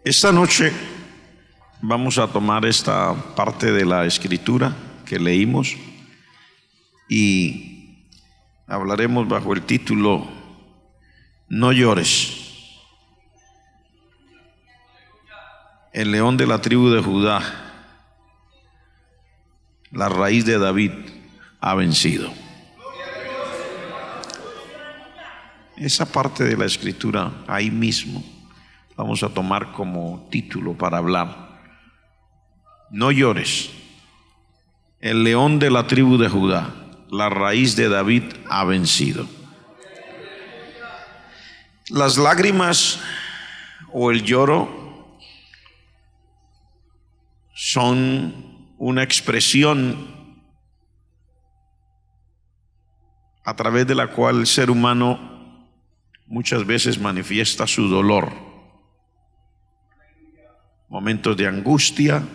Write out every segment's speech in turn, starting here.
Esta noche vamos a tomar esta parte de la escritura que leímos y hablaremos bajo el título No llores. El león de la tribu de Judá, la raíz de David, ha vencido. Esa parte de la escritura ahí mismo vamos a tomar como título para hablar. No llores. El león de la tribu de Judá, la raíz de David, ha vencido. Las lágrimas o el lloro son una expresión a través de la cual el ser humano muchas veces manifiesta su dolor. Momentos de angustia,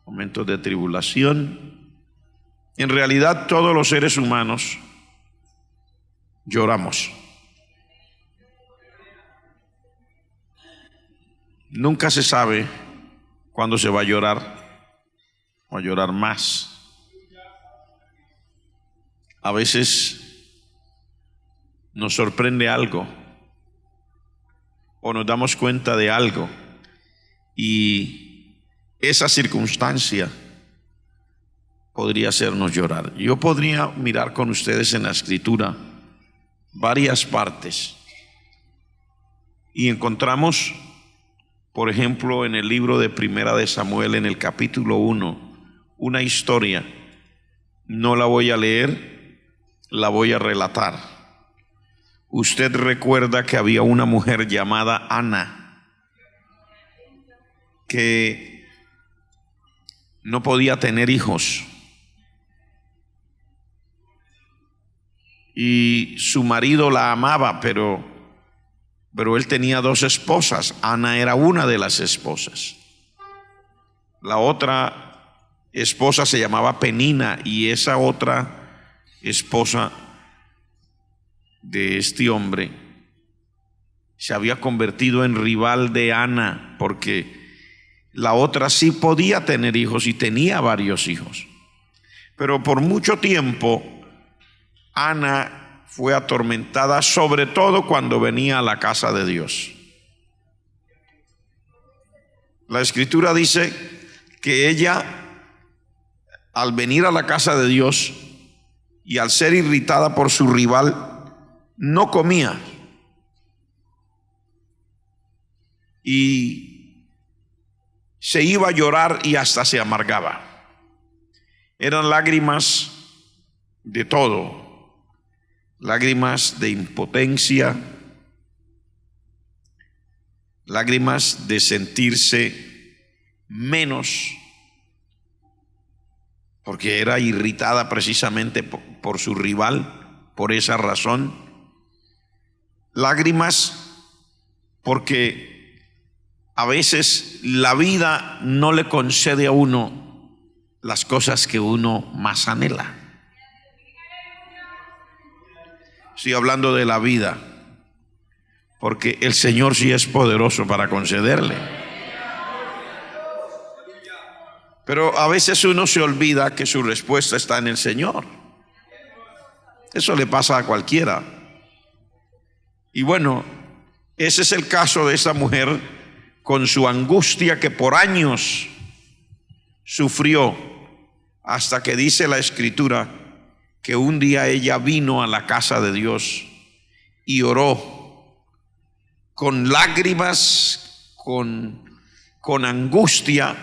momentos de tribulación. En realidad todos los seres humanos lloramos. Nunca se sabe cuándo se va a llorar o a llorar más. A veces nos sorprende algo o nos damos cuenta de algo y esa circunstancia podría hacernos llorar. Yo podría mirar con ustedes en la escritura varias partes y encontramos, por ejemplo, en el libro de Primera de Samuel, en el capítulo 1, una historia. No la voy a leer, la voy a relatar. Usted recuerda que había una mujer llamada Ana que no podía tener hijos y su marido la amaba, pero él tenía dos esposas. Ana era una de las esposas. La otra esposa se llamaba Penina y esa otra esposa de este hombre se había convertido en rival de Ana, porque la otra sí podía tener hijos y tenía varios hijos. Pero por mucho tiempo Ana fue atormentada, sobre todo cuando venía a la casa de Dios. La escritura dice que ella, al venir a la casa de Dios y al ser irritada por su rival, no comía y se iba a llorar y hasta se amargaba. Eran lágrimas de todo, lágrimas de impotencia, lágrimas de sentirse menos, porque era irritada precisamente por su rival, por esa razón. Lágrimas porque a veces la vida no le concede a uno las cosas que uno más anhela. Estoy hablando de la vida, porque el Señor sí es poderoso para concederle. Pero a veces uno se olvida que su respuesta está en el Señor. Eso le pasa a cualquiera. Y bueno, ese es el caso de esa mujer con su angustia que por años sufrió, hasta que dice la escritura que un día ella vino a la casa de Dios y oró con lágrimas, con angustia,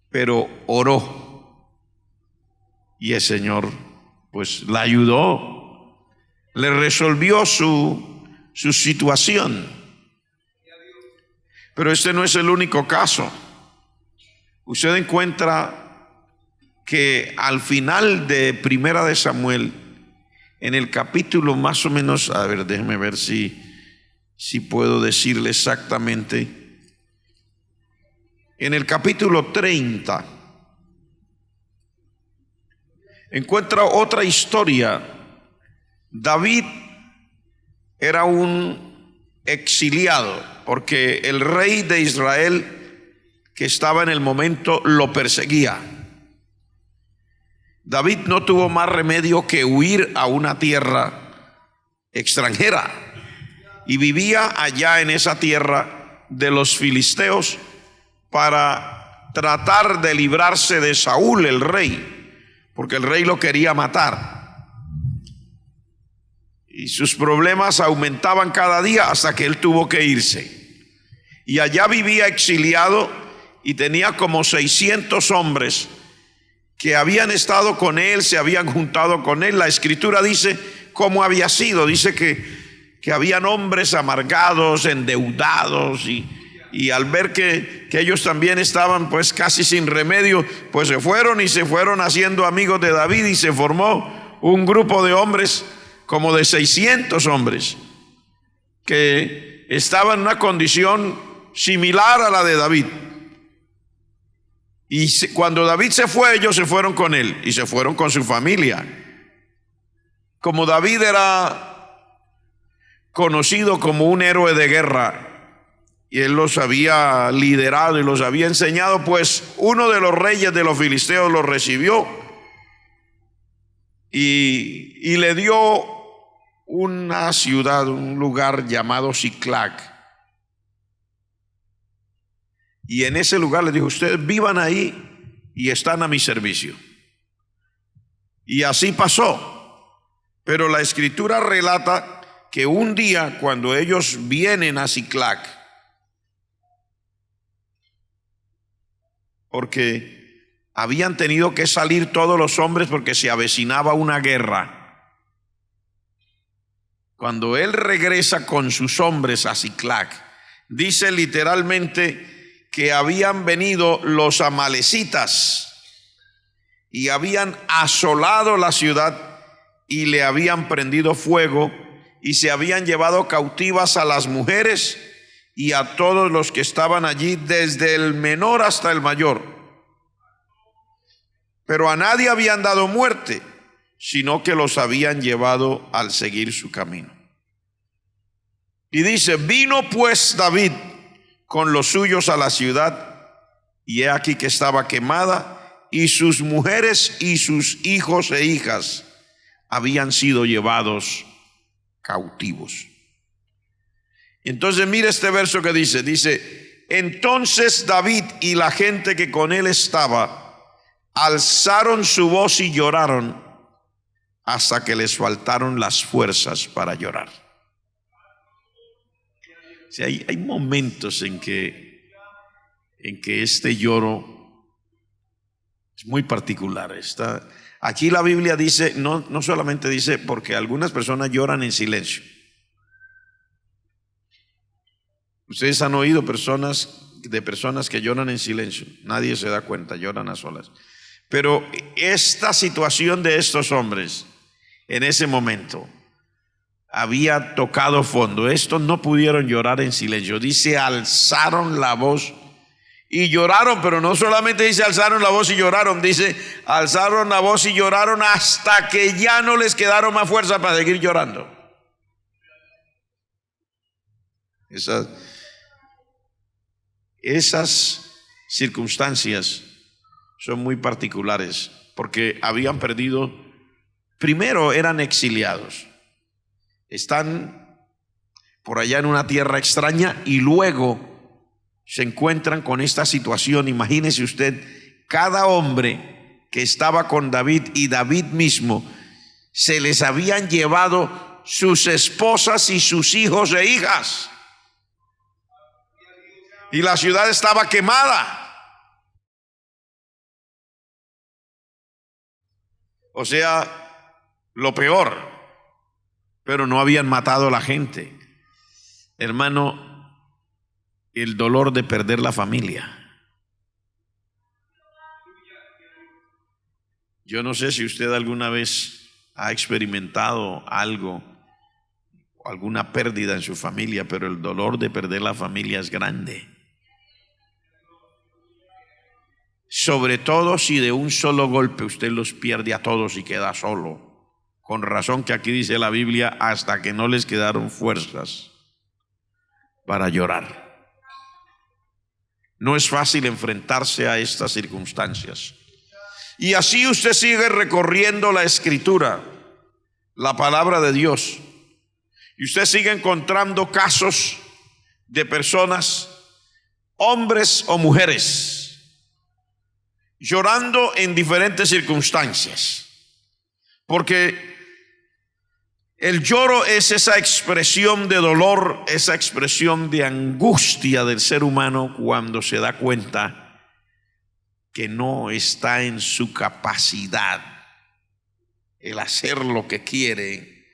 pero oró y el Señor pues la ayudó, le resolvió su situación. Pero este no es el único caso. Usted encuentra que al final de Primera de Samuel, en el capítulo más o menos, a ver, déjeme ver si puedo decirle exactamente, en el capítulo 30, encuentra otra historia. David era un exiliado, porque el rey de Israel que estaba en el momento lo perseguía. David no tuvo más remedio que huir a una tierra extranjera y vivía allá en esa tierra de los filisteos para tratar de librarse de Saúl, el rey, porque el rey lo quería matar. Y sus problemas aumentaban cada día hasta que él tuvo que irse. Y allá vivía exiliado y tenía como 600 hombres que habían estado con él, se habían juntado con él. La escritura dice cómo había sido. Dice que habían hombres amargados, endeudados, y al ver que ellos también estaban pues casi sin remedio, pues se fueron haciendo amigos de David, y se formó un grupo de hombres, como de 600 hombres, que estaban en una condición similar a la de David. Y cuando David se fue, ellos se fueron con él y se fueron con su familia. Como David era conocido como un héroe de guerra y él los había liderado y los había enseñado, pues uno de los reyes de los filisteos los recibió y le dio una ciudad, un lugar llamado Siclag. Y en ese lugar les dijo: ustedes vivan ahí y están a mi servicio. Y así pasó. Pero la escritura relata que un día, cuando ellos vienen a Siclag, porque habían tenido que salir todos los hombres porque se avecinaba una guerra, cuando él regresa con sus hombres a Siclag, dice literalmente que habían venido los amalecitas y habían asolado la ciudad y le habían prendido fuego y se habían llevado cautivas a las mujeres y a todos los que estaban allí, desde el menor hasta el mayor. Pero a nadie habían dado muerte, sino que los habían llevado al seguir su camino. Y dice: vino pues David con los suyos a la ciudad, y he aquí que estaba quemada, y sus mujeres y sus hijos e hijas habían sido llevados cautivos. Entonces mire este verso que dice: entonces David y la gente que con él estaba alzaron su voz y lloraron hasta que les faltaron las fuerzas para llorar. O sea, hay momentos en que este lloro es muy particular. Aquí la Biblia dice, no solamente dice, porque algunas personas lloran en silencio. Ustedes han oído personas que lloran en silencio, nadie se da cuenta, lloran a solas. Pero esta situación de estos hombres en ese momento había tocado fondo. Estos no pudieron llorar en silencio. Dice: alzaron la voz y lloraron, pero no solamente dice alzaron la voz y lloraron, dice alzaron la voz y lloraron hasta que ya no les quedaron más fuerza para seguir llorando. Esas circunstancias son muy particulares, porque habían perdido, primero eran exiliados, están por allá en una tierra extraña y luego se encuentran con esta situación. Imagínese usted, cada hombre que estaba con David y David mismo, se les habían llevado sus esposas y sus hijos e hijas, y la ciudad estaba quemada. O sea, lo peor, pero no habían matado a la gente. Hermano, el dolor de perder la familia. Yo no sé si usted alguna vez ha experimentado algo, alguna pérdida en su familia, pero el dolor de perder la familia es grande. Sobre todo si de un solo golpe usted los pierde a todos y queda solo. Con razón que aquí dice la Biblia, hasta que no les quedaron fuerzas. para llorar. No es fácil enfrentarse a estas circunstancias. Y así usted sigue recorriendo la Escritura, la palabra de Dios, y usted sigue encontrando casos de personas, hombres o mujeres, llorando en diferentes circunstancias. Porque el lloro es esa expresión de dolor, esa expresión de angustia del ser humano cuando se da cuenta que no está en su capacidad el hacer lo que quiere,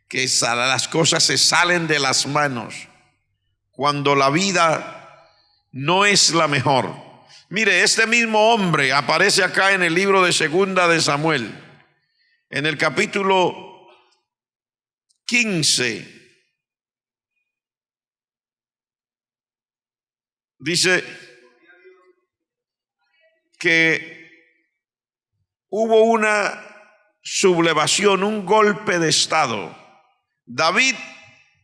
que las cosas se salen de las manos, cuando la vida no es la mejor. Mire, este mismo hombre aparece acá en el libro de Segunda de Samuel, en el capítulo 15. Dice que hubo una sublevación, un golpe de estado. David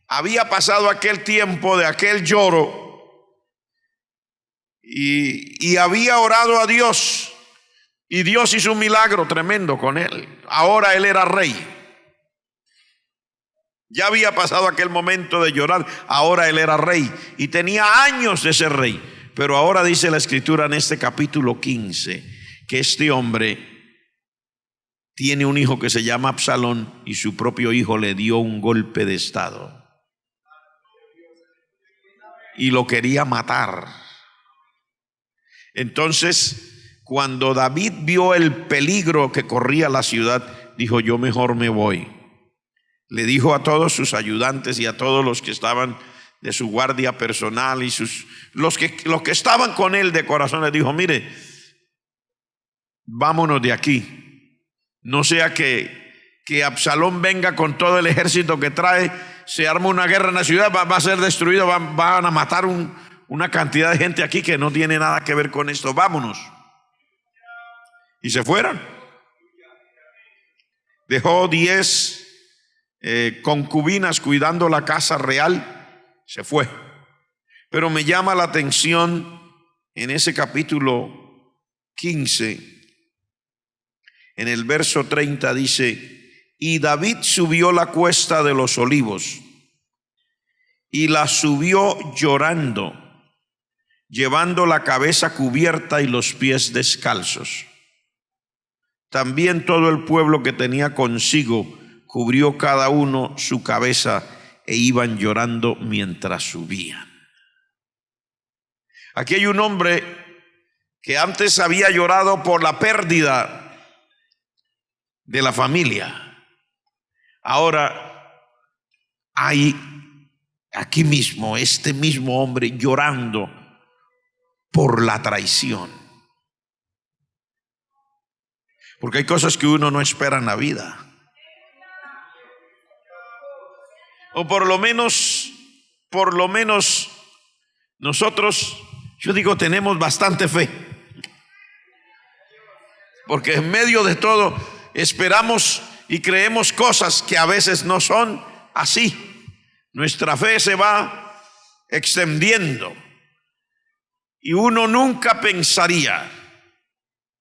había pasado aquel tiempo de aquel lloro y había orado a Dios, y Dios hizo un milagro tremendo con él. Ahora él era rey. Ya había pasado aquel momento de llorar, ahora él era rey y tenía años de ser rey. Pero ahora dice la Escritura en este capítulo 15 que este hombre tiene un hijo que se llama Absalón, y su propio hijo le dio un golpe de estado y lo quería matar. Entonces, cuando David vio el peligro que corría la ciudad, dijo: yo mejor me voy. Le dijo a todos sus ayudantes y a todos los que estaban de su guardia personal y los que estaban con él de corazón, les dijo: mire, vámonos de aquí. No sea que Absalón venga con todo el ejército que trae, se arma una guerra en la ciudad, va a ser destruido, van a matar una cantidad de gente aquí que no tiene nada que ver con esto. Vámonos. Y se fueron. Dejó 10 concubinas cuidando la casa real, se fue. Pero me llama la atención en ese capítulo 15, en el verso 30 dice: y David subió la cuesta de los olivos y la subió llorando, llevando la cabeza cubierta y los pies descalzos. También todo el pueblo que tenía consigo cubrió cada uno su cabeza e iban llorando mientras subían. Aquí hay un hombre que antes había llorado por la pérdida de la familia. Ahora hay aquí mismo este mismo hombre llorando por la traición. Porque hay cosas que uno no espera en la vida. O por lo menos nosotros, yo digo, tenemos bastante fe. Porque en medio de todo esperamos y creemos cosas que a veces no son así. Nuestra fe se va extendiendo y uno nunca pensaría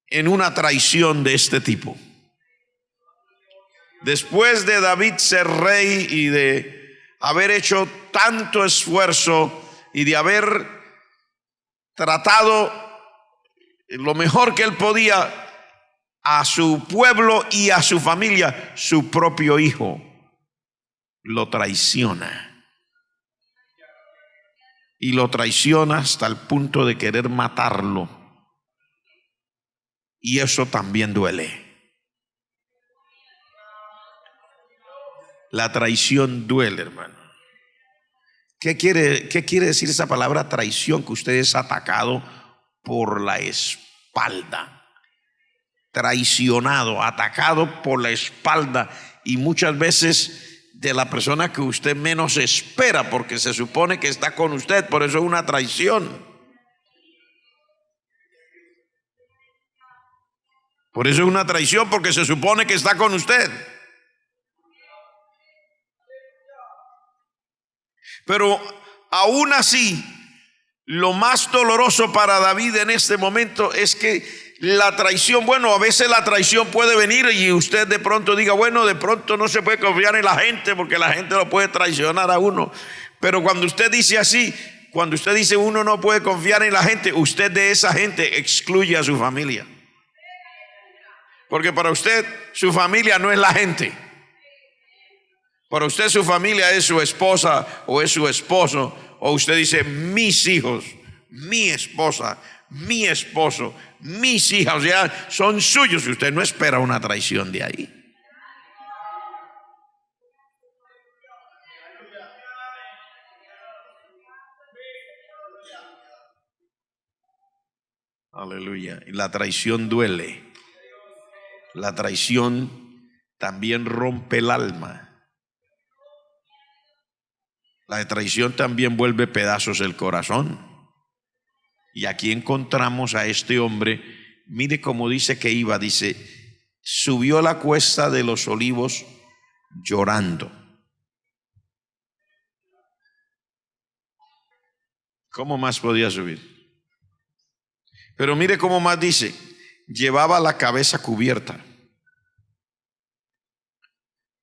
en una traición de este tipo. Después de David ser rey y de haber hecho tanto esfuerzo y de haber tratado lo mejor que él podía a su pueblo y a su familia, su propio hijo lo traiciona. Y lo traiciona hasta el punto de querer matarlo. Y eso también duele. La traición duele, hermano. ¿Qué quiere decir esa palabra traición? Que usted es atacado por la espalda. Traicionado, atacado por la espalda, y muchas veces de la persona que usted menos espera, porque se supone que está con usted. Por eso es una traición. Por eso es una traición, porque se supone que está con usted. Pero aún así, lo más doloroso para David en este momento es que la traición, bueno, a veces la traición puede venir y usted de pronto diga, bueno, de pronto no se puede confiar en la gente porque la gente lo puede traicionar a uno. Pero cuando usted dice así, cuando usted dice uno no puede confiar en la gente, usted de esa gente excluye a su familia. Porque para usted su familia no es la gente. Para usted su familia es su esposa o es su esposo, o usted dice mis hijos, mi esposa, mi esposo, mis hijas, o sea, son suyos. Usted no espera una traición de ahí. Aleluya. Y la traición duele. La traición también rompe el alma. La traición también vuelve pedazos el corazón. Y aquí encontramos a este hombre. Mire cómo dice que iba. Dice, subió la cuesta de los olivos llorando. ¿Cómo más podía subir? Pero mire cómo más dice, llevaba la cabeza cubierta.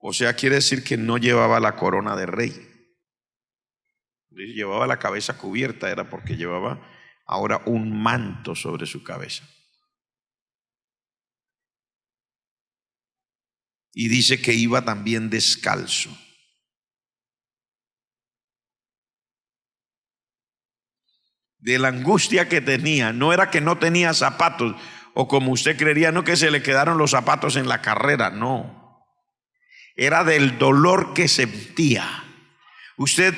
O sea, quiere decir que no llevaba la corona de rey. Llevaba la cabeza cubierta, era porque llevaba ahora un manto sobre su cabeza. Y dice que iba también descalzo. De la angustia que tenía, no era que no tenía zapatos, o como usted creería, no que se le quedaron los zapatos en la carrera, no. Era del dolor que sentía. Usted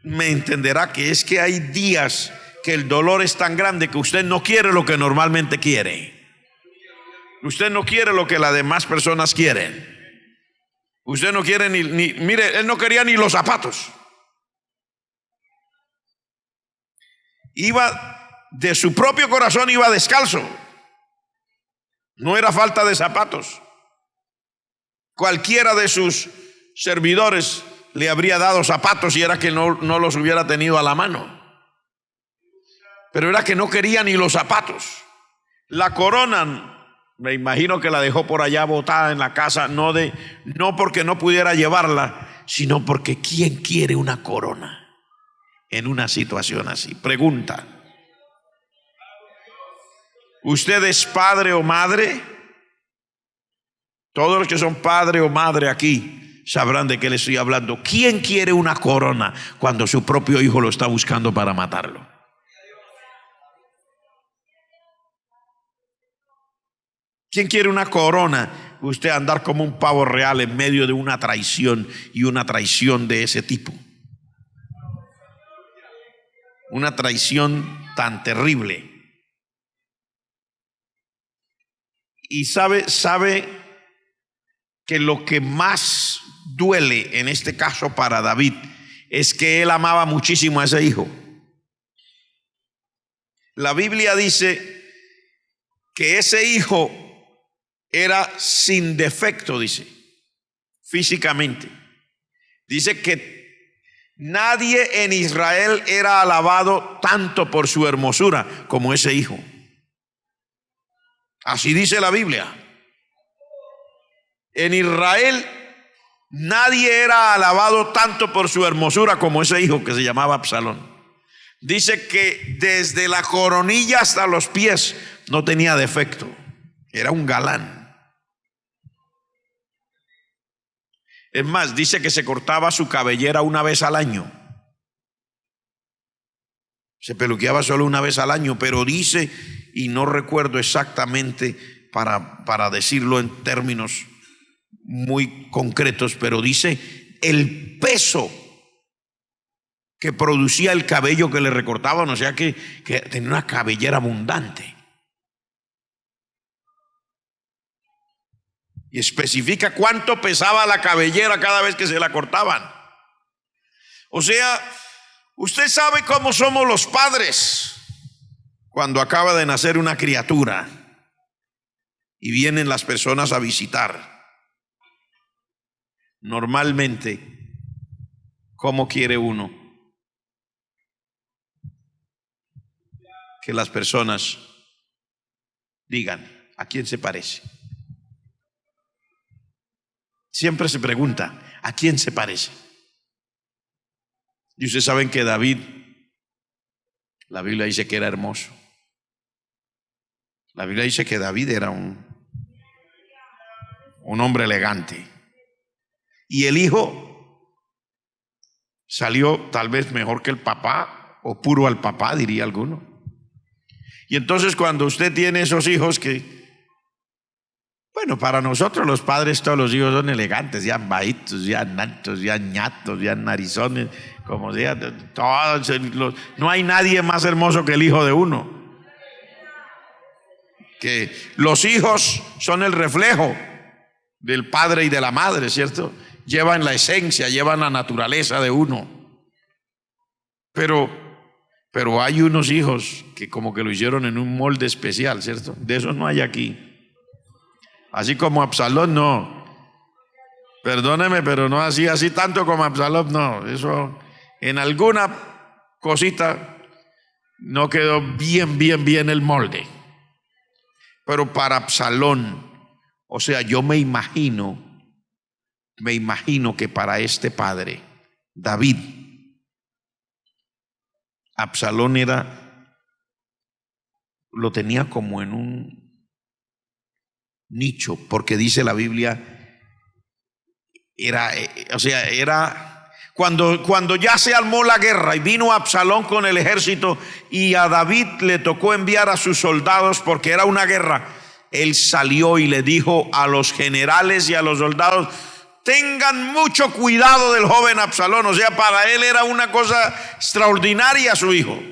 me entenderá que es que hay días que el dolor es tan grande que usted no quiere lo que normalmente quiere. Usted no quiere lo que las demás personas quieren. Usted no quiere ni mire, él no quería ni los zapatos. Iba de su propio corazón, iba descalzo. No era falta de zapatos. Cualquiera de sus servidores le habría dado zapatos y era que no los hubiera tenido a la mano. Pero era que no quería ni los zapatos. La corona, me imagino que la dejó por allá botada en la casa, no porque no pudiera llevarla, sino porque ¿quién quiere una corona en una situación así? Pregunta. ¿Usted es padre o madre? Todos los que son padre o madre aquí sabrán de qué le estoy hablando. ¿Quién quiere una corona cuando su propio hijo lo está buscando para matarlo? ¿Quién quiere una corona? Usted andar como un pavo real en medio de una traición y una traición de ese tipo. Una traición tan terrible. Y sabe que lo que más duele en este caso para David es que él amaba muchísimo a ese hijo. La Biblia dice que ese hijo era sin defecto, dice, físicamente. Dice que nadie en Israel era alabado tanto por su hermosura como ese hijo. Así dice la Biblia. En Israel nadie era alabado tanto por su hermosura como ese hijo que se llamaba Absalón. Dice que desde la coronilla hasta los pies no tenía defecto. Era un galán. Es más, dice que se cortaba su cabellera una vez al año. Se peluqueaba solo una vez al año, pero dice, y no recuerdo exactamente para decirlo en términos muy concretos, pero dice el peso que producía el cabello que le recortaban, o sea que tenía una cabellera abundante. Y especifica cuánto pesaba la cabellera cada vez que se la cortaban. O sea, usted sabe cómo somos los padres cuando acaba de nacer una criatura y vienen las personas a visitar. Normalmente, ¿cómo quiere uno? que las personas digan, ¿a quién se parece? Siempre se pregunta, ¿a quién se parece? Y ustedes saben que David, la Biblia dice que era hermoso. La Biblia dice que David era un hombre elegante. Y el hijo salió tal vez mejor que el papá, o puro al papá, diría alguno. Y entonces cuando usted tiene esos hijos que, bueno, para nosotros los padres todos los hijos son elegantes, ya bajitos, ya altos, ya ñatos, ya narizones, como sea, todos no hay nadie más hermoso que el hijo de uno. Que los hijos son el reflejo del padre y de la madre, ¿cierto? Llevan la esencia, llevan la naturaleza de uno. Pero hay unos hijos que como que lo hicieron en un molde especial, ¿cierto? De esos no hay aquí. Así como Absalón, no. Perdóneme, pero no así tanto como Absalón, no. Eso en alguna cosita no quedó bien el molde. Pero para Absalón, o sea, yo me imagino que para este padre, David, Absalón lo tenía como en un nicho, porque dice la Biblia, cuando ya se armó la guerra y vino Absalón con el ejército y a David le tocó enviar a sus soldados porque era una guerra, él salió y le dijo a los generales y a los soldados, tengan mucho cuidado del joven Absalón. O sea, para él era una cosa extraordinaria su hijo.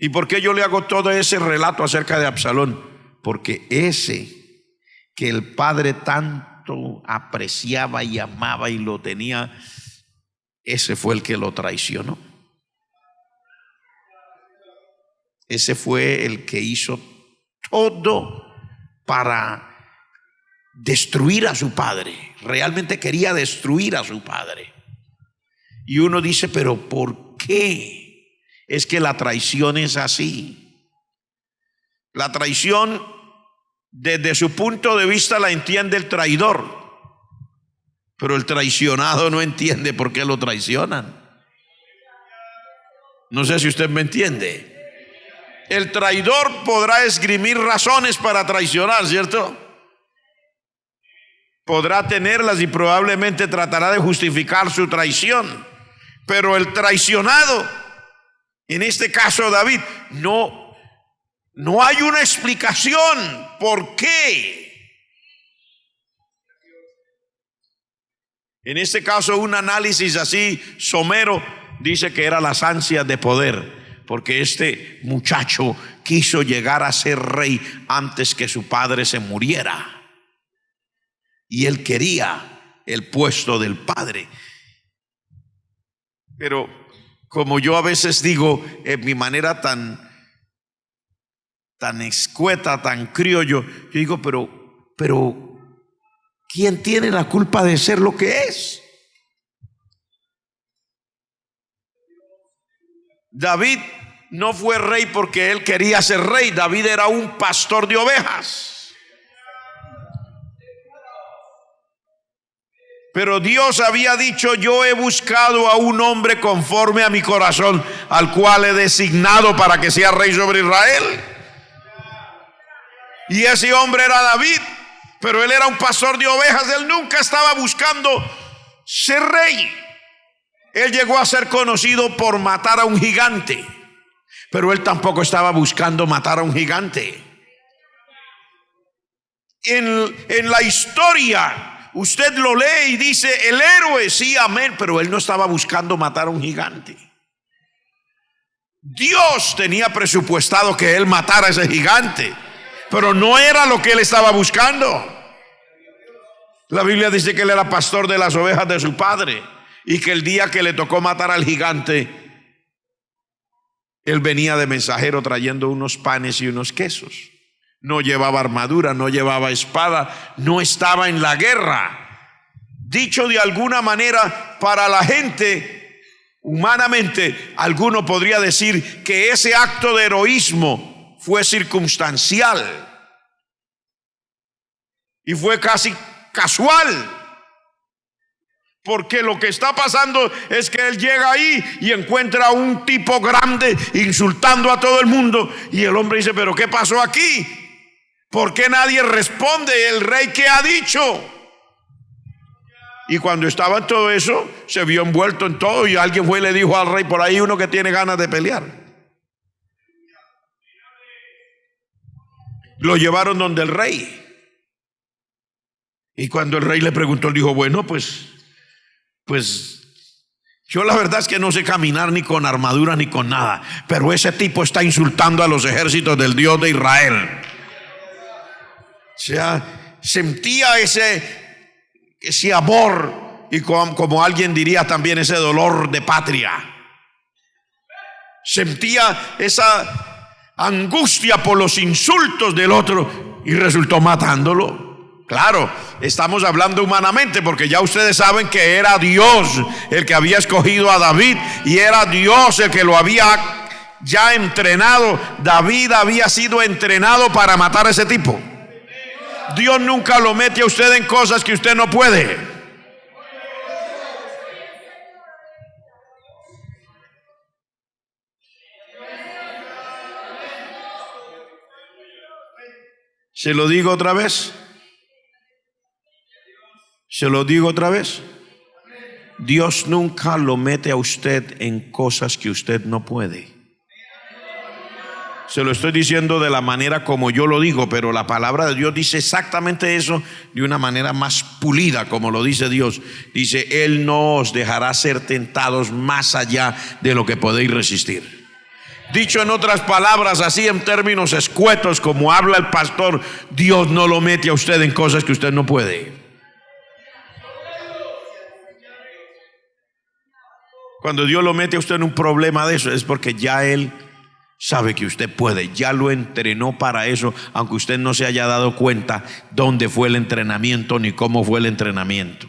¿Y por qué yo le hago todo ese relato acerca de Absalón? Porque ese que el padre tanto apreciaba y amaba y lo tenía, ese fue el que lo traicionó. Ese fue el que hizo todo para destruir a su padre. Realmente quería destruir a su padre. Y uno dice, pero ¿por qué? Es que la traición es así. La traición, desde su punto de vista, la entiende el traidor. Pero el traicionado no entiende por qué lo traicionan. No sé si usted me entiende. El traidor podrá esgrimir razones para traicionar, ¿cierto? Podrá tenerlas y probablemente tratará de justificar su traición. Pero el traicionado, en este caso David, no hay una explicación por qué. En este caso, un análisis así somero dice que era las ansias de poder. Porque este muchacho quiso llegar a ser rey antes que su padre se muriera. Y él quería el puesto del padre. Pero como yo a veces digo, en mi manera tan escueta, tan criollo, yo digo, pero ¿quién tiene la culpa de ser lo que es? David no fue rey porque él quería ser rey. David era un pastor de ovejas. Pero Dios había dicho, yo he buscado a un hombre conforme a mi corazón, al cual he designado para que sea rey sobre Israel. Y ese hombre era David, pero él era un pastor de ovejas. Él nunca estaba buscando ser rey. Él llegó a ser conocido por matar a un gigante, pero él tampoco estaba buscando matar a un gigante. En la historia usted lo lee y dice, el héroe, sí, amén, pero él no estaba buscando matar a un gigante. Dios tenía presupuestado que él matara a ese gigante, pero no era lo que él estaba buscando. La Biblia dice que él era pastor de las ovejas de su padre y que el día que le tocó matar al gigante, él venía de mensajero trayendo unos panes y unos quesos. No llevaba armadura, no llevaba espada, no estaba en la guerra. Dicho de alguna manera, para la gente, humanamente, alguno podría decir que ese acto de heroísmo fue circunstancial y fue casi casual. Porque lo que está pasando es que él llega ahí y encuentra a un tipo grande insultando a todo el mundo. Y el hombre dice, ¿pero qué pasó aquí? ¿Por qué nadie responde? ¿El rey qué ha dicho? Y cuando estaba en todo eso, se vio envuelto en todo. Y alguien fue y le dijo al rey, por ahí uno que tiene ganas de pelear. Lo llevaron donde el rey. Y cuando el rey le preguntó, él dijo, bueno, pues yo la verdad es que no sé caminar ni con armadura ni con nada, pero ese tipo está insultando a los ejércitos del Dios de Israel. O sea, sentía ese amor y como alguien diría también ese dolor de patria. Sentía esa angustia por los insultos del otro y resultó matándolo. Claro, estamos hablando humanamente porque ya ustedes saben que era Dios el que había escogido a David y era Dios el que lo había ya entrenado. David había sido entrenado para matar a ese tipo. Dios nunca lo mete a usted en cosas que usted no puede. ¿Se lo digo otra vez? Se lo digo otra vez. Dios nunca lo mete a usted en cosas que usted no puede. Se lo estoy diciendo de la manera como yo lo digo, pero la palabra de Dios dice exactamente eso de una manera más pulida, como lo dice Dios. Dice, Él no os dejará ser tentados más allá de lo que podéis resistir. Dicho en otras palabras, así en términos escuetos, como habla el pastor, Dios no lo mete a usted en cosas que usted no puede. Cuando Dios lo mete a usted en un problema de eso, es porque ya Él sabe que usted puede, ya lo entrenó para eso, aunque usted no se haya dado cuenta dónde fue el entrenamiento ni cómo fue el entrenamiento.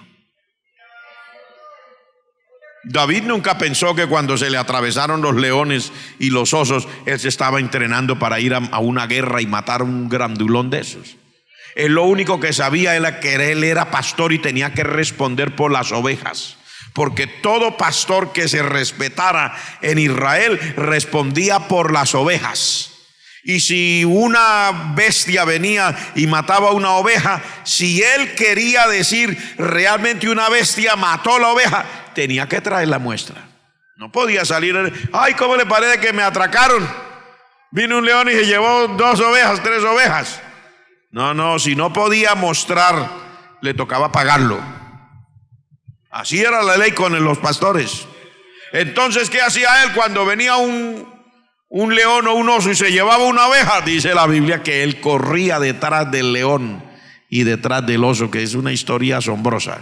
David nunca pensó que cuando se le atravesaron los leones y los osos, él se estaba entrenando para ir a una guerra y matar un grandulón de esos. Él lo único que sabía era que él era pastor y tenía que responder por las ovejas. Porque todo pastor que se respetara en Israel respondía por las ovejas. Y si una bestia venía y mataba una oveja, si él quería decir realmente una bestia mató la oveja, tenía que traer la muestra. No podía salir, ay, ¿cómo le parece que me atracaron? Vino un león y se llevó 2 ovejas, 3 ovejas. No, si no podía mostrar, le tocaba pagarlo. Así era la ley con los pastores. Entonces, ¿qué hacía él cuando venía un león o un oso y se llevaba una oveja? Dice la Biblia que él corría detrás del león y detrás del oso, que es una historia asombrosa.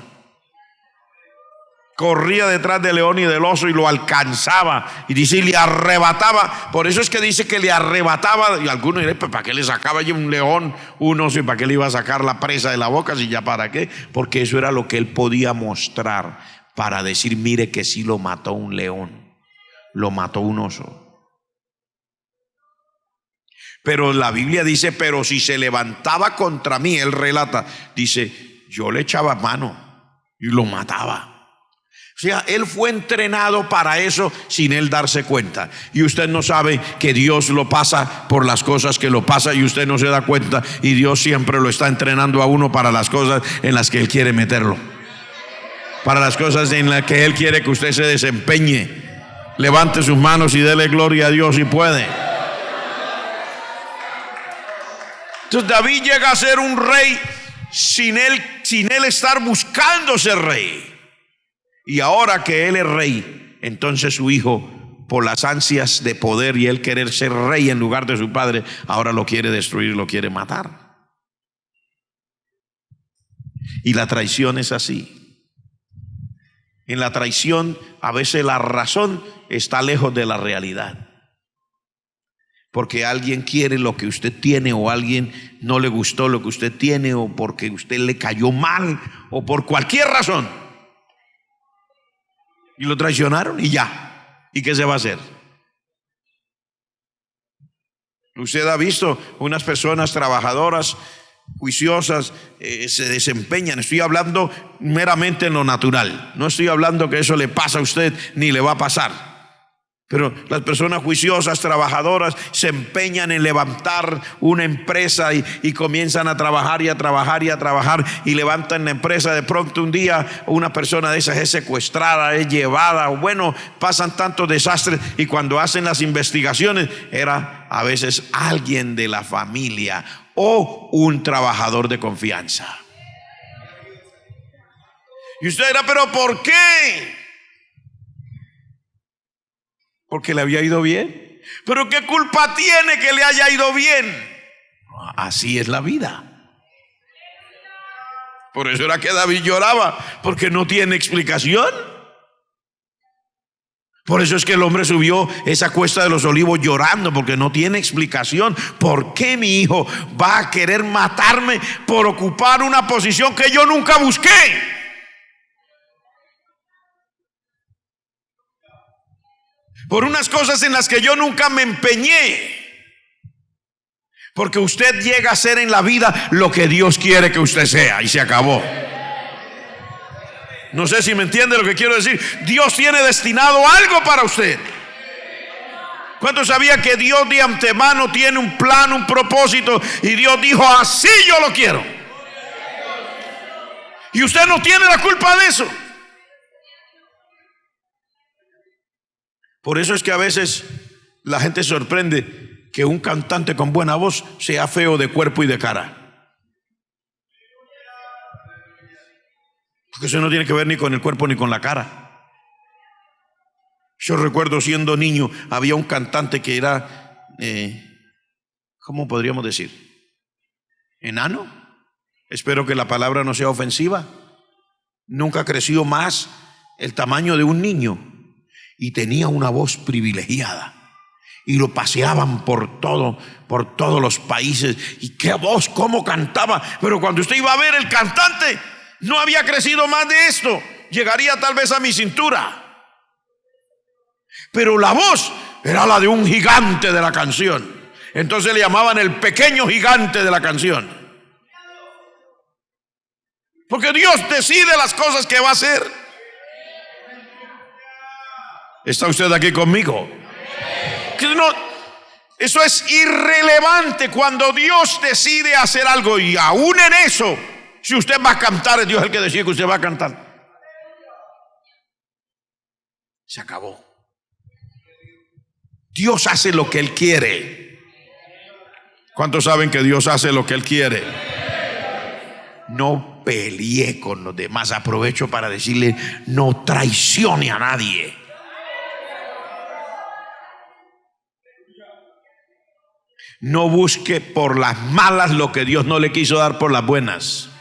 Corría detrás del león y del oso y lo alcanzaba, y dice, y le arrebataba. Por eso es que dice que le arrebataba. Y algunos dirán, ¿para qué le sacaba ya un león, un oso, y para qué le iba a sacar la presa de la boca? Si ya para qué. Porque eso era lo que él podía mostrar para decir, mire que sí lo mató un león, lo mató un oso. Pero la Biblia dice, pero si se levantaba contra mí, él relata, dice, yo le echaba mano y lo mataba. O sea, él fue entrenado para eso sin él darse cuenta. Y usted no sabe que Dios lo pasa por las cosas que lo pasa y usted no se da cuenta. Y Dios siempre lo está entrenando a uno para las cosas en las que Él quiere meterlo. Para las cosas en las que Él quiere que usted se desempeñe. Levante sus manos y dele gloria a Dios si puede. Entonces David llega a ser un rey sin él estar buscando ser rey. Y ahora que él es rey, entonces su hijo, por las ansias de poder y él querer ser rey en lugar de su padre, ahora lo quiere destruir, lo quiere matar. Y la traición es así. En la traición a veces la razón está lejos de la realidad. porque alguien quiere lo que usted tiene, o alguien no le gustó lo que usted tiene, o porque usted le cayó mal, o por cualquier razón, y lo traicionaron y ya. ¿Y qué se va a hacer? Usted ha visto unas personas trabajadoras, juiciosas, se desempeñan. Estoy hablando meramente en lo natural, no estoy hablando que eso le pasa a usted ni le va a pasar. Pero las personas juiciosas, trabajadoras, se empeñan en levantar una empresa y comienzan a trabajar y a trabajar y a trabajar, y levantan la empresa. De pronto un día una persona de esas es secuestrada, es llevada, o bueno, pasan tantos desastres, y cuando hacen las investigaciones era a veces alguien de la familia o un trabajador de confianza. Y usted dirá, ¿pero por qué? Porque le había ido bien. ¿Pero qué culpa tiene que le haya ido bien? Así es la vida. Por eso era que David lloraba, porque no tiene explicación. Por eso es que el hombre subió esa cuesta de los olivos llorando, porque no tiene explicación. ¿Por qué mi hijo va a querer matarme por ocupar una posición que yo nunca busqué? Por unas cosas en las que yo nunca me empeñé. Porque usted llega a ser en la vida lo que Dios quiere que usted sea, y se acabó. No sé si me entiende lo que quiero decir. Dios tiene destinado algo para usted. ¿Cuántos sabían que Dios de antemano tiene un plan, un propósito? Y Dios dijo, así yo lo quiero. Y usted no tiene la culpa de eso. Por eso es que a veces la gente se sorprende que un cantante con buena voz sea feo de cuerpo y de cara. Porque eso no tiene que ver ni con el cuerpo ni con la cara. Yo recuerdo siendo niño, había un cantante que era, ¿cómo podríamos decir? ¿Enano? Espero que la palabra no sea ofensiva. Nunca creció más el tamaño de un niño. Y tenía una voz privilegiada, y lo paseaban por todos los países. Y qué voz, cómo cantaba. Pero cuando usted iba a ver, el cantante no había crecido más de esto, llegaría tal vez a mi cintura. Pero la voz era la de un gigante de la canción. Entonces le llamaban el pequeño gigante de la canción, porque Dios decide las cosas que va a hacer. ¿Está usted aquí conmigo? No, eso es irrelevante cuando Dios decide hacer algo. Y aún en eso, si usted va a cantar, es Dios el que decide que usted va a cantar. Se acabó. Dios hace lo que Él quiere. ¿Cuántos saben que Dios hace lo que Él quiere? No pelee con los demás. Aprovecho para decirle, no traicione a nadie. No busque por las malas lo que Dios no le quiso dar por las buenas.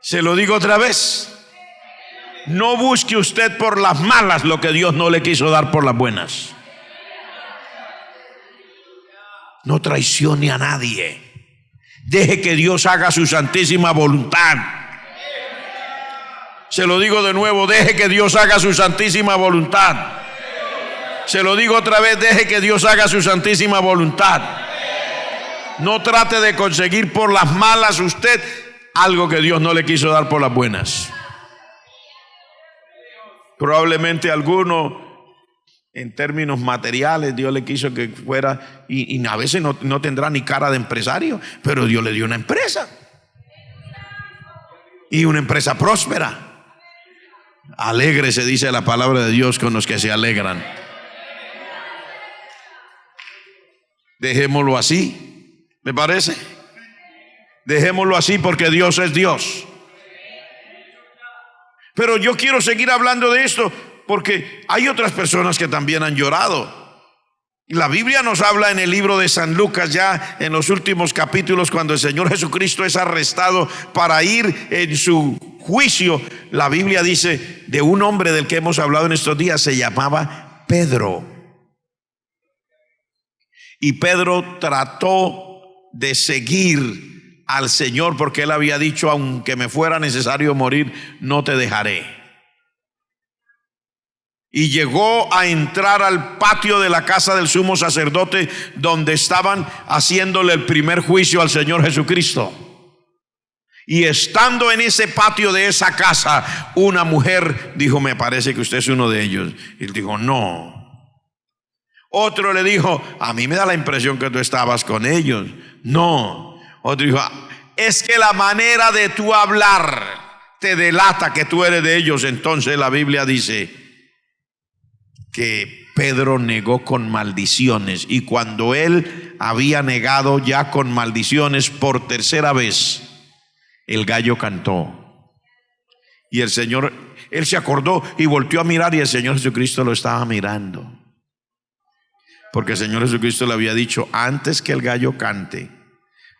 Se lo digo otra vez. No busque usted por las malas lo que Dios no le quiso dar por las buenas. No traicione a nadie. Deje que Dios haga su santísima voluntad. Se lo digo de nuevo, deje que Dios haga su santísima voluntad. Se lo digo otra vez, deje que Dios haga su santísima voluntad. No trate de conseguir por las malas usted algo que Dios no le quiso dar por las buenas. Probablemente alguno, en términos materiales, Dios le quiso que fuera, y a veces no tendrá ni cara de empresario, pero Dios le dio una empresa, y una empresa próspera. Alégrese, dice la palabra de Dios, con los que se alegran. Dejémoslo así, ¿me parece? Dejémoslo así, porque Dios es Dios. Pero yo quiero seguir hablando de esto, porque hay otras personas que también han llorado. La Biblia nos habla en el libro de San Lucas, ya en los últimos capítulos, cuando el Señor Jesucristo es arrestado para ir en su juicio. La Biblia dice de un hombre del que hemos hablado en estos días, se llamaba Pedro. Y Pedro trató de seguir al Señor porque él había dicho: aunque me fuera necesario morir, no te dejaré. Y llegó a entrar al patio de la casa del sumo sacerdote, donde estaban haciéndole el primer juicio al Señor Jesucristo. Y estando en ese patio de esa casa, una mujer dijo: me parece que usted es uno de ellos. Y él dijo: no. Otro le dijo: a mí me da la impresión que tú estabas con ellos. No. Otro dijo: es que la manera de tú hablar te delata que tú eres de ellos. Entonces la Biblia dice que Pedro negó con maldiciones, y cuando él había negado ya con maldiciones por tercera vez, el gallo cantó. Y el Señor, él se acordó y volteó a mirar, y el Señor Jesucristo lo estaba mirando, porque el Señor Jesucristo le había dicho: antes que el gallo cante,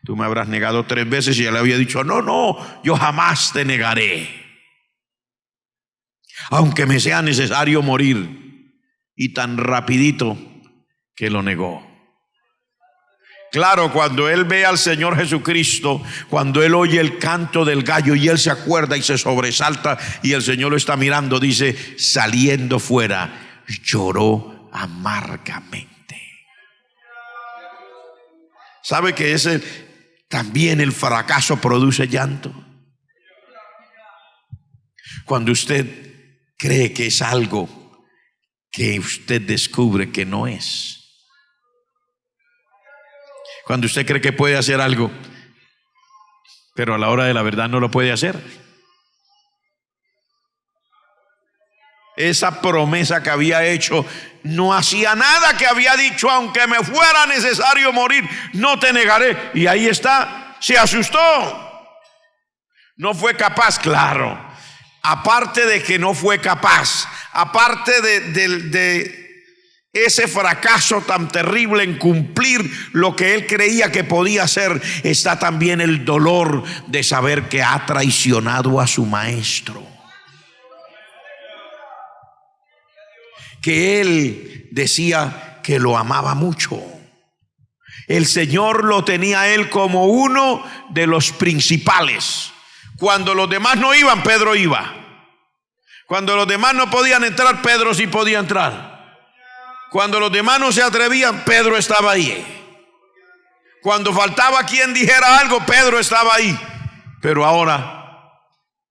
tú me habrás negado 3 veces. Y él le había dicho: no, no, yo jamás te negaré, aunque me sea necesario morir. Y tan rapidito que lo negó. Claro, cuando él ve al Señor Jesucristo, cuando él oye el canto del gallo y él se acuerda y se sobresalta, y el Señor lo está mirando, dice: saliendo fuera, lloró amargamente. ¿Sabe que también el fracaso produce llanto? Cuando usted cree que es algo que usted descubre que no es. Cuando usted cree que puede hacer algo, pero a la hora de la verdad no lo puede hacer. Esa promesa que había hecho no hacía nada que había dicho: aunque me fuera necesario morir, no te negaré. Y ahí está, se asustó. No fue capaz, claro. Aparte de que no fue capaz, aparte de ese fracaso tan terrible en cumplir lo que él creía que podía hacer, está también el dolor de saber que ha traicionado a su maestro, que él decía que lo amaba mucho. El Señor lo tenía a él como uno de los principales. Cuando los demás no iban, Pedro iba. Cuando los demás no podían entrar, Pedro sí podía entrar. Cuando los demás no se atrevían, Pedro estaba ahí. Cuando faltaba quien dijera algo, Pedro estaba ahí. Pero ahora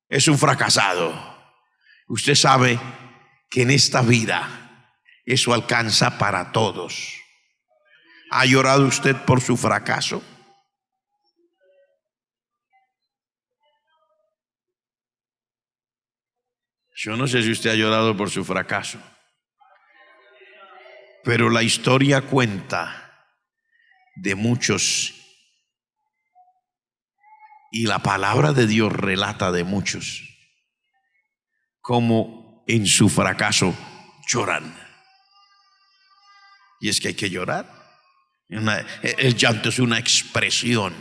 es un fracasado. Usted sabe que en esta vida eso alcanza para todos. ¿Ha llorado usted por su fracaso? Yo no sé si usted ha llorado por su fracaso, pero la historia cuenta de muchos, y la palabra de Dios relata de muchos como en su fracaso lloran. Y es que hay que llorar. El llanto es una expresión.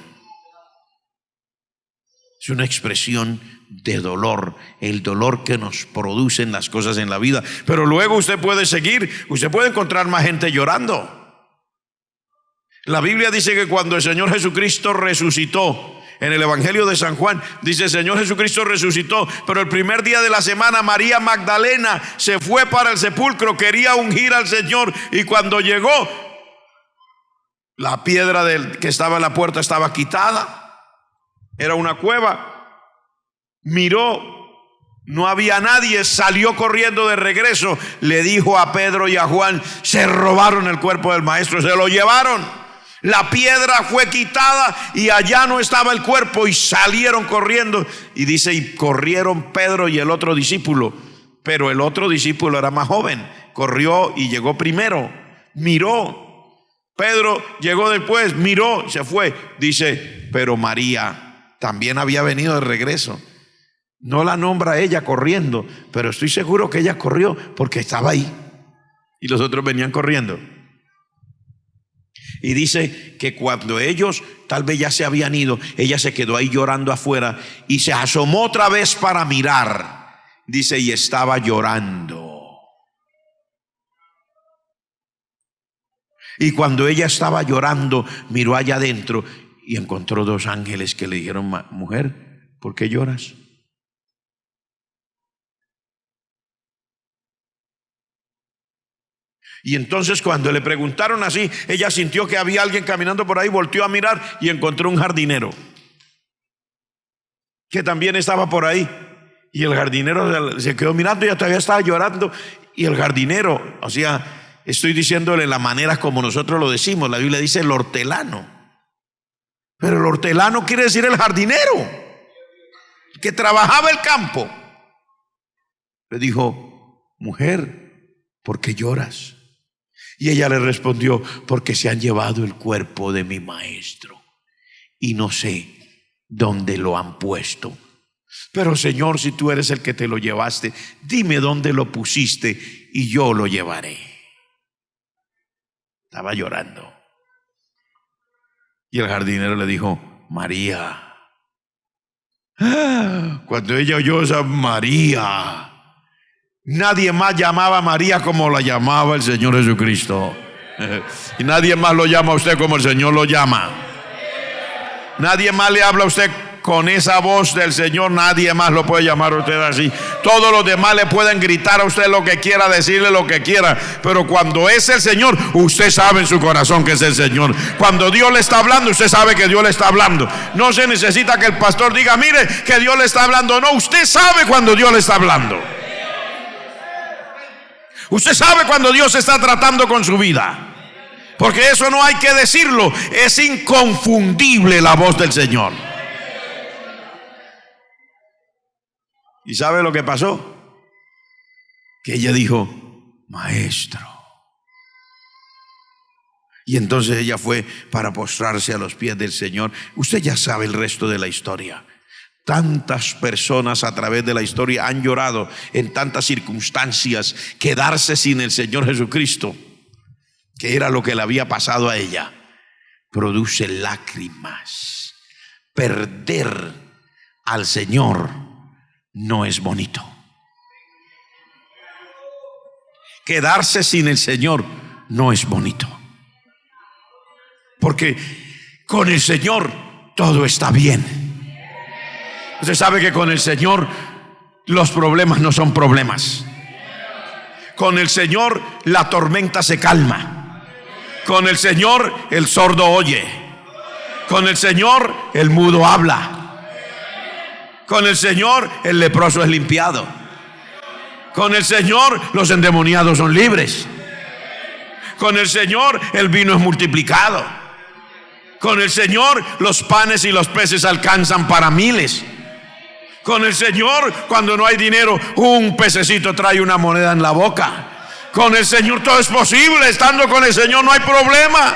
Es una expresión de dolor, el dolor que nos producen las cosas en la vida. Pero luego usted puede seguir, usted puede encontrar más gente llorando. La Biblia dice que cuando el Señor Jesucristo resucitó, en el Evangelio de San Juan, dice: el Señor Jesucristo resucitó, pero el primer día de la semana María Magdalena se fue para el sepulcro, quería ungir al Señor, y cuando llegó, la piedra que estaba en la puerta estaba quitada. Era una cueva. Miró, no había nadie, salió corriendo de regreso, le dijo a Pedro y a Juan: se robaron el cuerpo del maestro, se lo llevaron. La piedra fue quitada y allá no estaba el cuerpo, y salieron corriendo. Y dice: y corrieron Pedro y el otro discípulo, pero el otro discípulo era más joven, corrió y llegó primero, miró. Pedro llegó después, miró, se fue. Dice: pero María también había venido de regreso. No la nombra ella corriendo, pero estoy seguro que ella corrió porque estaba ahí y los otros venían corriendo. Y dice que cuando ellos tal vez ya se habían ido, ella se quedó ahí llorando afuera y se asomó otra vez para mirar. Dice: y estaba llorando. Y cuando ella estaba llorando, miró allá adentro y encontró dos ángeles que le dijeron: mujer, ¿por qué lloras? Y entonces cuando le preguntaron así, ella sintió que había alguien caminando por ahí, volteó a mirar y encontró un jardinero que también estaba por ahí. Y el jardinero se quedó mirando, y ella todavía estaba llorando. Y el jardinero, o sea, estoy diciéndole la manera como nosotros lo decimos. La Biblia dice el hortelano, pero el hortelano quiere decir el jardinero, el que trabajaba el campo. Le dijo: mujer, ¿por qué lloras? Y ella le respondió: porque se han llevado el cuerpo de mi maestro y no sé dónde lo han puesto. Pero Señor, si tú eres el que te lo llevaste, dime dónde lo pusiste y yo lo llevaré. Estaba llorando. Y el jardinero le dijo: María. Cuando ella oyó esa María, nadie más llamaba a María como la llamaba el Señor Jesucristo. Y nadie más lo llama a usted como el Señor lo llama. Nadie más le habla a usted con esa voz del Señor. Nadie más lo puede llamar a usted así. Todos los demás le pueden gritar a usted lo que quiera, decirle lo que quiera, pero cuando es el Señor, usted sabe en su corazón que es el Señor. Cuando Dios le está hablando, usted sabe que Dios le está hablando. No se necesita que el pastor diga: mire que Dios le está hablando. No, usted sabe cuando Dios le está hablando. Usted sabe cuando Dios está tratando con su vida, porque eso no hay que decirlo. Es inconfundible la voz del Señor. ¿Y sabe lo que pasó? Que ella dijo: maestro. Y entonces ella fue para postrarse a los pies del Señor. Usted ya sabe el resto de la historia. Tantas personas a través de la historia han llorado en tantas circunstancias. Quedarse sin el Señor Jesucristo, que era lo que le había pasado a ella, produce lágrimas. Perder al Señor no es bonito. Quedarse sin el Señor no es bonito, porque con el Señor todo está bien. Usted sabe que con el Señor los problemas no son problemas. Con el Señor la tormenta se calma. Con el Señor el sordo oye. Con el Señor el mudo habla. Con el Señor el leproso es limpiado. Con el Señor los endemoniados son libres. Con el Señor el vino es multiplicado. Con el Señor los panes y los peces alcanzan para miles. Con el Señor, cuando no hay dinero, un pececito trae una moneda en la boca. Con el Señor todo es posible. Estando con el Señor no hay problema.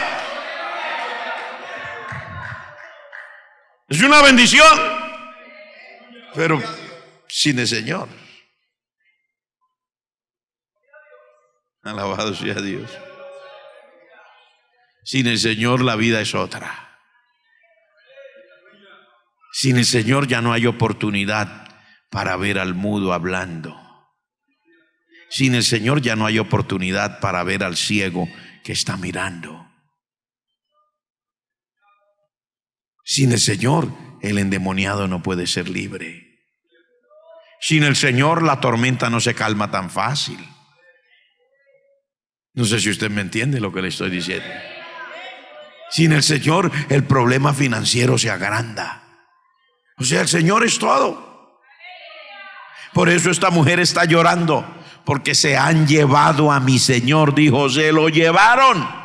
Es una bendición. Pero sin el Señor, alabado sea Dios, sin el Señor la vida es otra. Sin el Señor ya no hay oportunidad para ver al mudo hablando. Sin el Señor ya no hay oportunidad para ver al ciego que está mirando. Sin el Señor el endemoniado no puede ser libre. Sin el Señor la tormenta no se calma tan fácil. No sé si usted me entiende lo que le estoy diciendo. Sin el Señor el problema financiero se agranda. O sea, el Señor es todo. Por eso esta mujer está llorando, porque se han llevado a mi Señor. Dijo: se lo llevaron.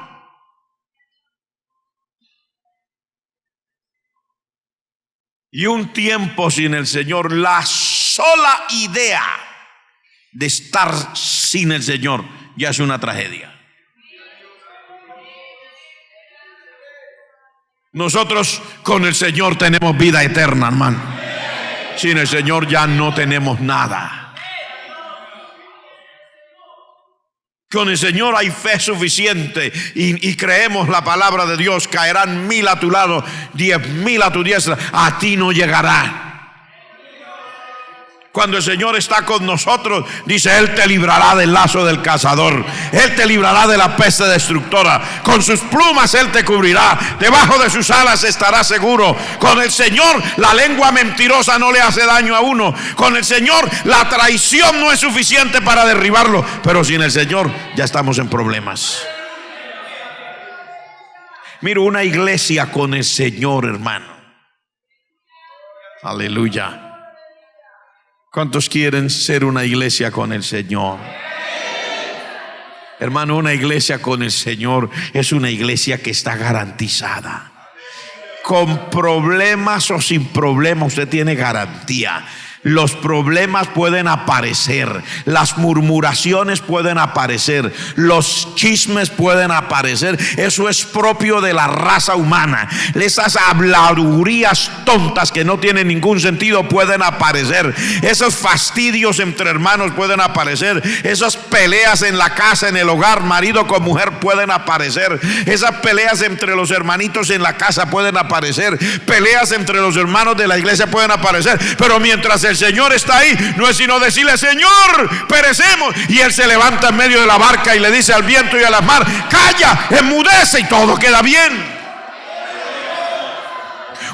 Y un tiempo sin el Señor, la sola idea de estar sin el Señor ya es una tragedia. Nosotros con el Señor tenemos vida eterna, hermano. Sin el Señor ya no tenemos nada. Con el Señor hay fe suficiente y creemos la palabra de Dios. Caerán 1000 a tu lado, 10.000 a tu diestra, a ti no llegará. Cuando el Señor está con nosotros, dice: Él te librará del lazo del cazador, Él te librará de la peste destructora, con sus plumas Él te cubrirá, debajo de sus alas estarás seguro. Con el Señor la lengua mentirosa no le hace daño a uno. Con el Señor la traición no es suficiente para derribarlo, pero sin el Señor ya estamos en problemas. Mira, una iglesia con el Señor, hermano. Aleluya. ¿Cuántos quieren ser una iglesia con el Señor? Hermano, una iglesia con el Señor es una iglesia que está garantizada. Con problemas o sin problemas, usted tiene garantía. Los problemas pueden aparecer, las murmuraciones pueden aparecer, los chismes pueden aparecer. Eso es propio de la raza humana. Esas habladurías tontas que no tienen ningún sentido pueden aparecer. Esos fastidios entre hermanos pueden aparecer. Esas peleas en la casa, en el hogar, marido con mujer, pueden aparecer. Esas peleas entre los hermanitos en la casa pueden aparecer. Peleas entre los hermanos de la iglesia pueden aparecer. Pero mientras el Señor está ahí, no es sino decirle: Señor, perecemos. Y Él se levanta en medio de la barca y le dice al viento y a la mar: calla, enmudece, y todo queda bien.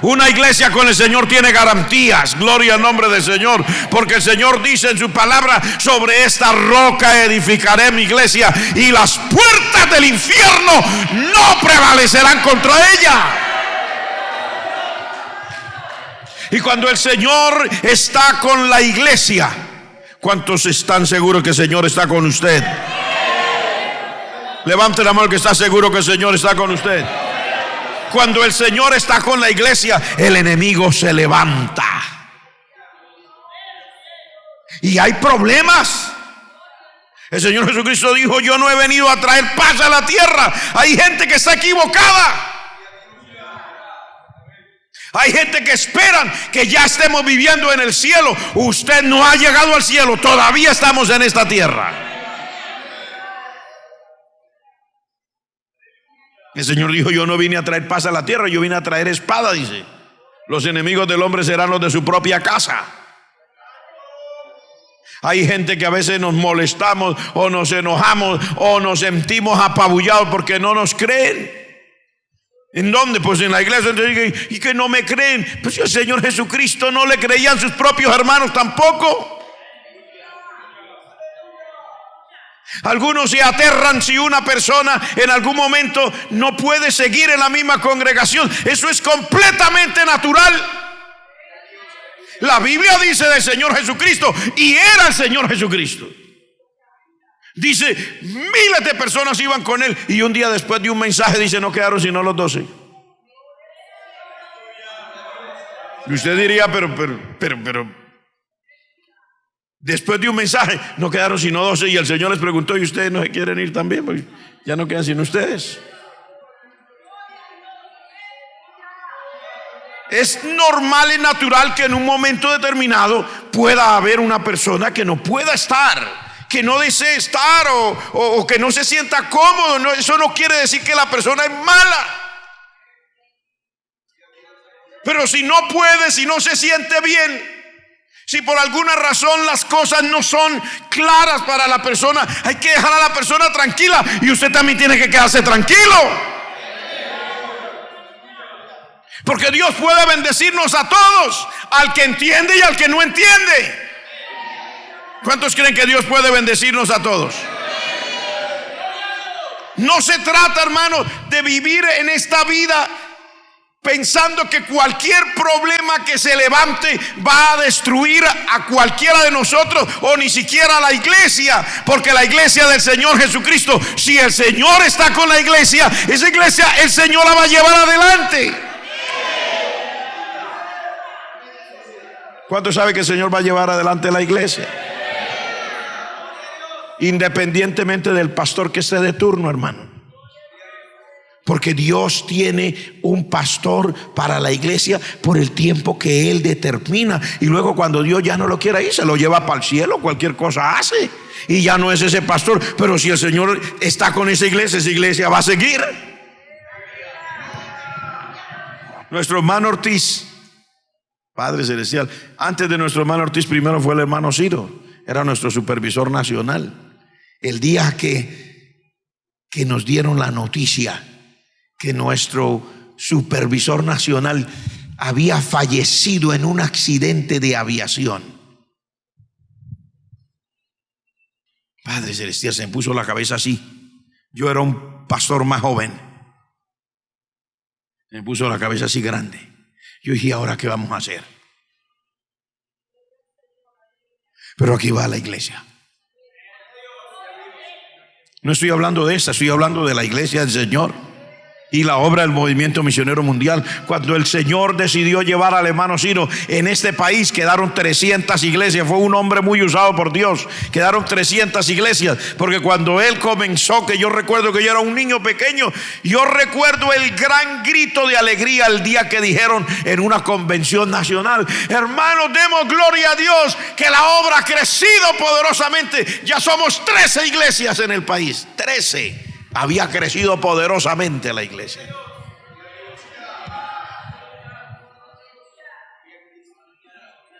Una iglesia con el Señor tiene garantías. Gloria al nombre del Señor, porque el Señor dice en su palabra: sobre esta roca edificaré mi iglesia, y las puertas del infierno no prevalecerán contra ella. Y cuando el Señor está con la iglesia, ¿cuántos están seguros que el Señor está con usted? Levante la mano que está seguro que el Señor está con usted. Cuando el Señor está con la iglesia, el enemigo se levanta. Y hay problemas. El Señor Jesucristo dijo: yo no he venido a traer paz a la tierra. Hay gente que está equivocada. Hay gente que esperan que ya estemos viviendo en el cielo. Usted no ha llegado al cielo, todavía estamos en esta tierra. El Señor dijo: yo no vine a traer paz a la tierra, yo vine a traer espada, dice. Los enemigos del hombre serán los de su propia casa. Hay gente que a veces nos molestamos o nos enojamos o nos sentimos apabullados porque no nos creen. ¿En dónde? Pues en la iglesia. Y que no me creen. Pues si el Señor Jesucristo no le creían sus propios hermanos tampoco. Algunos se aterran si una persona en algún momento no puede seguir en la misma congregación. Eso es completamente natural. La Biblia dice del Señor Jesucristo, y era el Señor Jesucristo. Dice: miles de personas iban con él, y un día después de un mensaje dice: no quedaron sino los 12. Y usted diría: pero después de un mensaje no quedaron sino 12. Y el Señor les preguntó: ¿y ustedes no se quieren ir también? Pues ya no quedan sino ustedes. Es normal y natural que en un momento determinado pueda haber una persona que no pueda estar, que no desee estar o que no se sienta cómodo. No, eso no quiere decir que la persona es mala. Pero si no puede, si no se siente bien, si por alguna razón las cosas no son claras para la persona, hay que dejar a la persona tranquila, y usted también tiene que quedarse tranquilo. Porque Dios puede bendecirnos a todos, al que entiende y al que no entiende. ¿Cuántos creen que Dios puede bendecirnos a todos? No se trata, hermano, de vivir en esta vida pensando que cualquier problema que se levante va a destruir a cualquiera de nosotros, o ni siquiera a la iglesia. Porque la iglesia del Señor Jesucristo, si el Señor está con la iglesia, esa iglesia el Señor la va a llevar adelante. ¿Cuántos saben que el Señor va a llevar adelante la iglesia? Independientemente del pastor que esté de turno, hermano. Porque Dios tiene un pastor para la iglesia por el tiempo que Él determina. Y luego cuando Dios ya no lo quiera ir, se lo lleva para el cielo, cualquier cosa hace. Y ya no es ese pastor. Pero si el Señor está con esa iglesia va a seguir. Nuestro hermano Ortiz Padre Celestial. Antes de nuestro hermano Ortiz, primero fue el hermano Ciro, era nuestro supervisor nacional. El día que nos dieron la noticia que nuestro supervisor nacional había fallecido en un accidente de aviación, Padre Celestial, se me puso la cabeza así. Yo era un pastor más joven, se me puso la cabeza así grande. Yo dije, ¿ahora qué vamos a hacer? Pero aquí va la iglesia. No estoy hablando de esta, estoy hablando de la iglesia del Señor y la obra del movimiento misionero mundial. Cuando el Señor decidió llevar al hermano Ciro, en este país quedaron 300 iglesias. Fue un hombre muy usado por Dios. Quedaron 300 iglesias, porque cuando él comenzó, que yo recuerdo que yo era un niño pequeño, yo recuerdo el gran grito de alegría el día que dijeron en una convención nacional: hermanos, demos gloria a Dios que la obra ha crecido poderosamente. Ya somos 13 iglesias en el país. 13. Había crecido poderosamente la iglesia.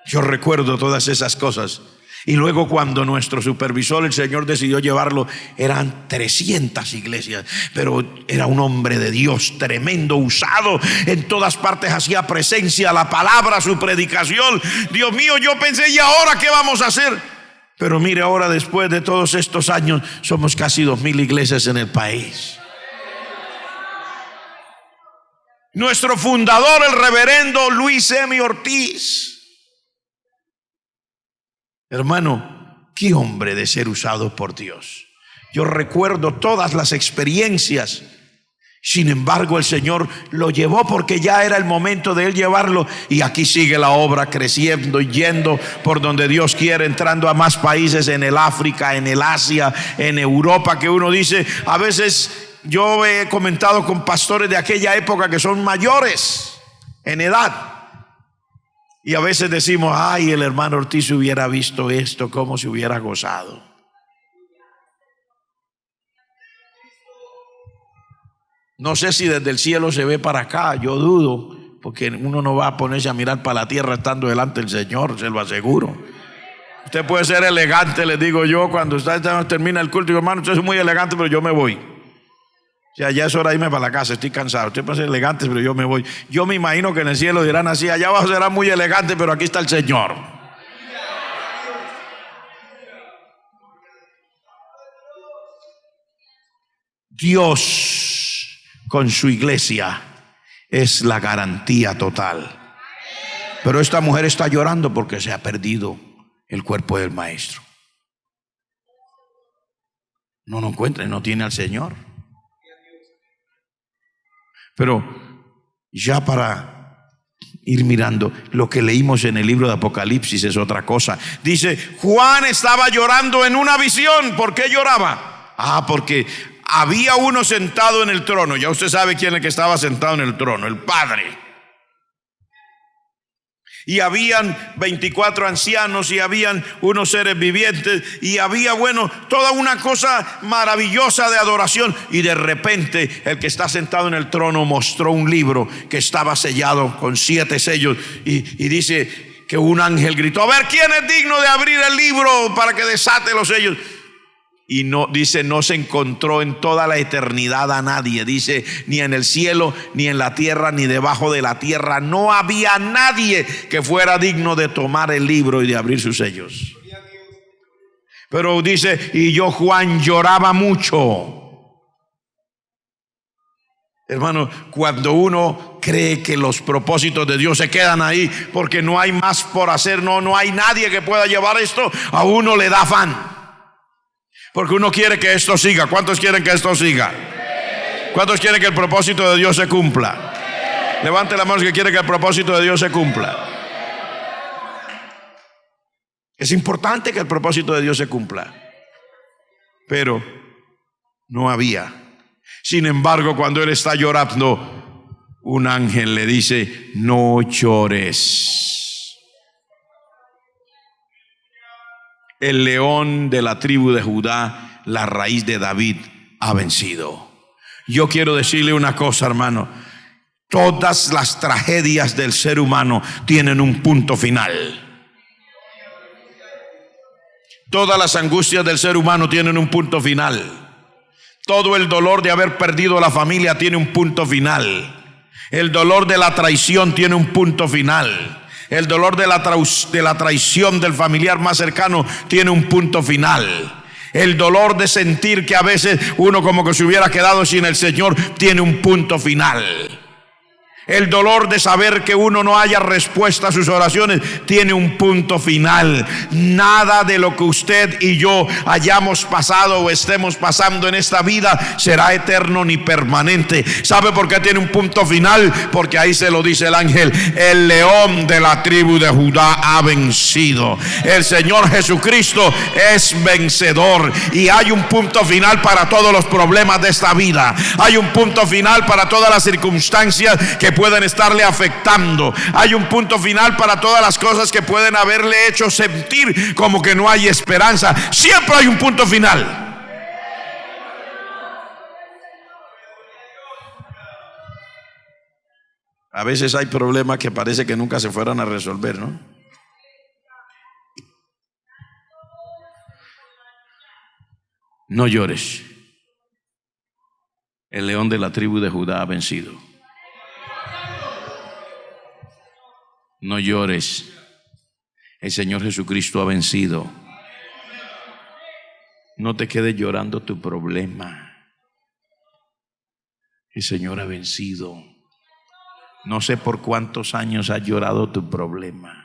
Yo recuerdo todas esas cosas. Y luego, cuando nuestro supervisor, el Señor, decidió llevarlo, eran 300 iglesias. Pero era un hombre de Dios tremendo, usado en todas partes, hacía presencia, la palabra, su predicación. Dios mío, yo pensé, ¿y ahora qué vamos a hacer? Pero mire, ahora, después de todos estos años, somos casi 2000 iglesias en el país. Nuestro fundador, el reverendo Luis M. Ortiz. Hermano, qué hombre de ser usado por Dios. Yo recuerdo todas las experiencias. Sin embargo, el Señor lo llevó porque ya era el momento de él llevarlo. Y aquí sigue la obra creciendo y yendo por donde Dios quiere, entrando a más países, en el África, en el Asia, en Europa, que uno dice, a veces yo he comentado con pastores de aquella época que son mayores en edad, y a veces decimos, ay, el hermano Ortiz hubiera visto esto, cómo se hubiera gozado. No sé si desde el cielo se ve para acá, yo dudo, porque uno no va a ponerse a mirar para la tierra estando delante del Señor, se lo aseguro. Usted puede ser elegante, les digo yo, cuando usted termina el culto, digo, hermano, usted es muy elegante, pero yo me voy. O sea, ya es hora de irme para la casa, estoy cansado. Usted puede ser elegante, pero yo me voy. Yo me imagino que en el cielo dirán así, allá abajo será muy elegante, pero aquí está el Señor. Dios con su iglesia es la garantía total. Pero esta mujer está llorando porque se ha perdido el cuerpo del maestro. No lo encuentra, no tiene al Señor. Pero ya para ir mirando, lo que leímos en el libro de Apocalipsis es otra cosa. Dice, Juan estaba llorando en una visión. ¿Por qué lloraba? Porque había uno sentado en el trono. Ya usted sabe quién es el que estaba sentado en el trono, el Padre. Y habían 24 ancianos y habían unos seres vivientes y había, toda una cosa maravillosa de adoración. Y de repente el que está sentado en el trono mostró un libro que estaba sellado con 7 sellos y dice que un ángel gritó, a ver, ¿quién es digno de abrir el libro para que desate los sellos? Y no, dice, no se encontró en toda la eternidad a nadie. Dice, ni en el cielo, ni en la tierra, ni debajo de la tierra. No había nadie que fuera digno de tomar el libro y de abrir sus sellos. Pero dice, y yo, Juan, lloraba mucho. Hermano, cuando uno cree que los propósitos de Dios se quedan ahí porque no hay más por hacer, no hay nadie que pueda llevar esto, a uno le da afán. Porque uno quiere que esto siga. ¿Cuántos quieren que esto siga? ¿Cuántos quieren que el propósito de Dios se cumpla? Levante la mano si quiere que el propósito de Dios se cumpla. Es importante que el propósito de Dios se cumpla. Pero no había. Sin embargo, cuando él está llorando, un ángel le dice, no llores. El león de la tribu de Judá, la raíz de David, ha vencido. Yo quiero decirle una cosa, hermano. Todas las tragedias del ser humano tienen un punto final. Todas las angustias del ser humano tienen un punto final. Todo el dolor de haber perdido la familia tiene un punto final. El dolor de la traición tiene un punto final. El dolor de la traición del familiar más cercano tiene un punto final. El dolor de sentir que a veces uno como que se hubiera quedado sin el Señor tiene un punto final. El dolor de saber que uno no haya respuesta a sus oraciones tiene un punto final. Nada de lo que usted y yo hayamos pasado o estemos pasando en esta vida será eterno ni permanente. ¿Sabe por qué tiene un punto final? Porque ahí se lo dice el ángel: el león de la tribu de Judá ha vencido. El Señor Jesucristo es vencedor. Y hay un punto final para todos los problemas de esta vida. Hay un punto final para todas las circunstancias que pueden estarle afectando. Hay un punto final para todas las cosas que pueden haberle hecho sentir como que no hay esperanza. Siempre hay un punto final. A veces hay problemas que parece que nunca se fueran a resolver, ¿no? No llores. El león de la tribu de Judá ha vencido. No llores. El Señor Jesucristo ha vencido. No te quedes llorando tu problema. El Señor ha vencido. No sé por cuántos años has llorado tu problema.